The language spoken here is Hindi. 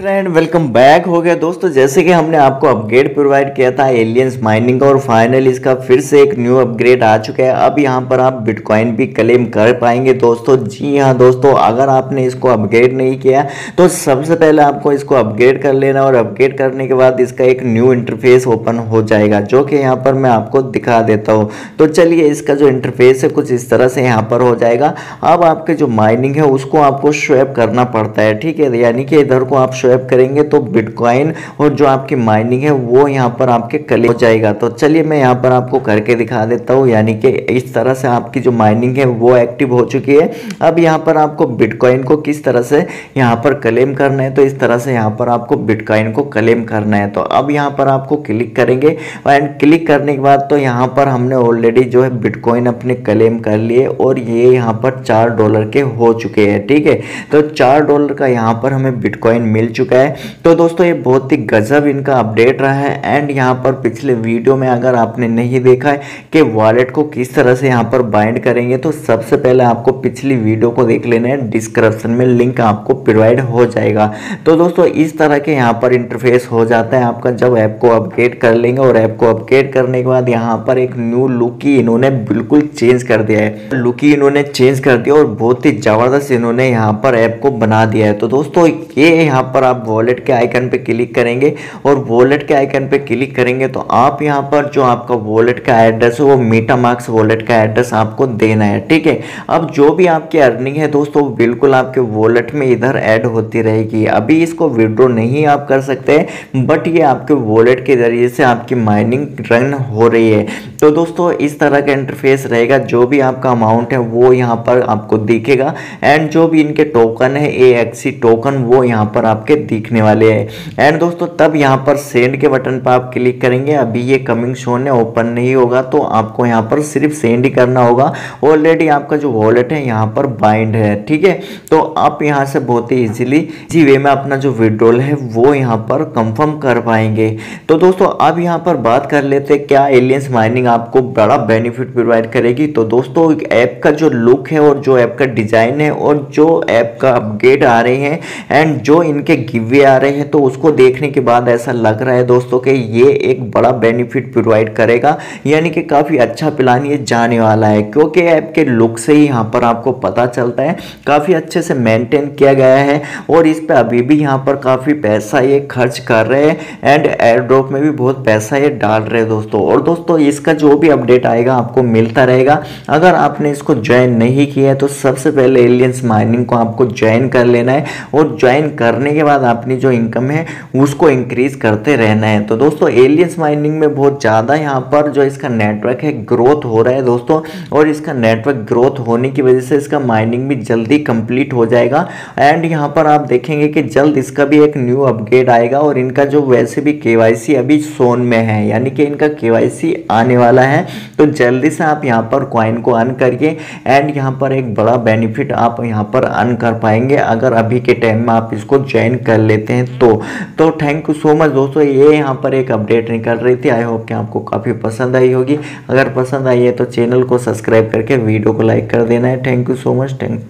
एंड वेलकम बैक हो गया दोस्तों। जैसे कि हमने आपको अपग्रेड प्रोवाइड किया था एलियंस माइनिंग का और फाइनली इसका फिर से एक न्यू अपग्रेड आ चुका है। अब यहाँ पर आप बिटकॉइन भी क्लेम कर पाएंगे दोस्तों। जी हाँ दोस्तों, अगर आपने इसको अपग्रेड नहीं किया तो सबसे पहले आपको इसको अपग्रेड कर लेना और अपग्रेड करने के बाद इसका एक न्यू इंटरफेस ओपन हो जाएगा, जो कि यहाँ पर मैं आपको दिखा देता हूँ। तो चलिए, इसका जो इंटरफेस है कुछ इस तरह से यहाँ पर हो जाएगा। अब आपके जो माइनिंग है उसको आपको स्वैप करना पड़ता है, ठीक है। यानी कि इधर को आप स्वैप करेंगे तो बिटकॉइन और जो आपकी माइनिंग है वो यहाँ पर आपके क्लेम हो जाएगा। तो चलिए मैं यहाँ पर आपको करके दिखा देता हूँ। यानी कि इस तरह से आपकी जो माइनिंग है वो एक्टिव हो चुकी है। अब यहाँ पर आपको बिटकॉइन को किस तरह से यहाँ पर क्लेम करना है, तो इस तरह से यहाँ पर आपको बिटकॉइन को क्लेम करना है। तो अब यहाँ पर आपको क्लिक करेंगे एंड क्लिक करने के बाद तो यहाँ पर हमने ऑलरेडी जो है बिटकॉइन अपने क्लेम कर लिए और ये यहाँ पर $4 के हो चुके हैं, ठीक है। तो $4 का यहाँ पर हमें बिटकॉइन मिल चुका है। तो दोस्तों ये बहुत ही गजब इनका अपडेट रहा है। एंड यहाँ पर पिछले वीडियो में अगर आपने नहीं देखा है कि वॉलेट को किस तरह से यहाँ पर बाइंड करेंगे, तो सबसे पहले आपको पिछली वीडियो को देख लेना है। डिस्क्रिप्शन में लिंक आपको प्रोवाइड हो जाएगा। तो दोस्तों इस तरह के यहाँ पर इंटरफेस हो जाता है आपका जब ऐप को अपग्रेड कर लेंगे। और ऐप को अपग्रेड करने के बाद यहाँ पर एक न्यू लुक ही इन्होंने बिल्कुल चेंज कर दिया है। लुक ही इन्होंने चेंज कर दिया और बहुत ही जबरदस्त इन्होंने यहाँ पर ऐप को बना दिया है। तो दोस्तों ये यहाँ पर आप वॉलेट के आइकन पे क्लिक करेंगे और वॉलेट के आइकन पे क्लिक करेंगे तो आप यहाँ पर जो आपका वॉलेट का एड्रेस है वो मेटामास्क वॉलेट का एड्रेस आपको देना है, ठीक है। अब जो भी आपकी अर्निंग है दोस्तों बिल्कुल आपके वॉलेट में इधर ऐड होती रहेगी। अभी इसको विड्रॉ नहीं आप कर सकते, बट ये आपके वॉलेट के जरिए से आपकी माइनिंग रन हो रही है। तो दोस्तों इस तरह का इंटरफेस रहेगा। जो भी आपका अमाउंट है वो यहाँ पर आपको दिखेगा एंड जो भी इनके टोकन है AXE टोकन वो यहाँ पर आपके दिखने वाले हैं। एंड दोस्तों तब यहाँ पर सेंड के बटन पर आप क्लिक करेंगे। अभी ये कमिंग सोन है, ओपन नहीं होगा, तो आपको यहाँ पर सिर्फ सेंड ही करना होगा। ऑलरेडी आपका जो वॉलेट है यहाँ पर बाइंड है, ठीक है। तो आप यहाँ से बहुत ही इजी वे में अपना जो विड्रॉल है वो यहाँ पर कंफर्म कर पाएंगे। तो दोस्तों अब यहाँ पर बात कर लेते हैं क्या एलियंस माइनिंग आपको बड़ा बेनिफिट प्रोवाइड करेगी। तो दोस्तों ऐप का जो लुक है और जो ऐप का डिजाइन है और जो ऐप का अपग्रेड आ रहे हैं एंड जो इनके गिवे आ रहे हैं, तो उसको देखने के बाद ऐसा लग रहा है दोस्तों कि ये एक बड़ा बेनिफिट प्रोवाइड करेगा। यानी कि काफ़ी अच्छा प्लान ये जाने वाला है, क्योंकि ऐप के लुक से ही यहाँ पर आपको पता चलता है काफ़ी अच्छे से मेंटेन किया गया है। और इस पर अभी भी यहाँ पर काफ़ी पैसा ये खर्च कर रहे हैं एंड एयर ड्रॉप में भी बहुत पैसा ये डाल रहे हैं दोस्तों। और दोस्तों इसका जो भी अपडेट आएगा आपको मिलता रहेगा। अगर आपने इसको ज्वाइन नहीं किया है तो सबसे पहले एलियंस माइनिंग को आपको ज्वाइन कर लेना है और ज्वाइन करने के बाद अपनी जो इनकम है उसको इंक्रीज करते रहना है। तो दोस्तों एलियंस माइनिंग में बहुत ज़्यादा यहाँ पर जो इसका नेटवर्क है ग्रोथ हो रहा है दोस्तों। और इसका नेटवर्क ग्रोथ होने की वजह से इसका माइनिंग भी जल्दी कंप्लीट हो जाएगा। एंड यहाँ पर आप देखेंगे कि जल्द इसका भी एक न्यू अपग्रेड आएगा। और इनका जो वैसे भी KYC अभी सोन में है, यानी कि इनका KYC आने वाला है। तो जल्दी से आप यहाँ पर कॉइन को अर्न करिए एंड यहाँ पर एक बड़ा बेनिफिट आप यहाँ पर अर्न कर पाएंगे अगर अभी के टाइम में आप इसको ज्वाइन कर लेते हैं तो थैंक यू सो मच दोस्तों। ये यहाँ पर एक अपडेट निकल रही थी। आई होप कि आपको काफ़ी पसंद आई होगी। अगर पसंद आई है तो चैनल को सब्सक्राइब करके वीडियो को लाइक कर देना है। Thank you so much. Thank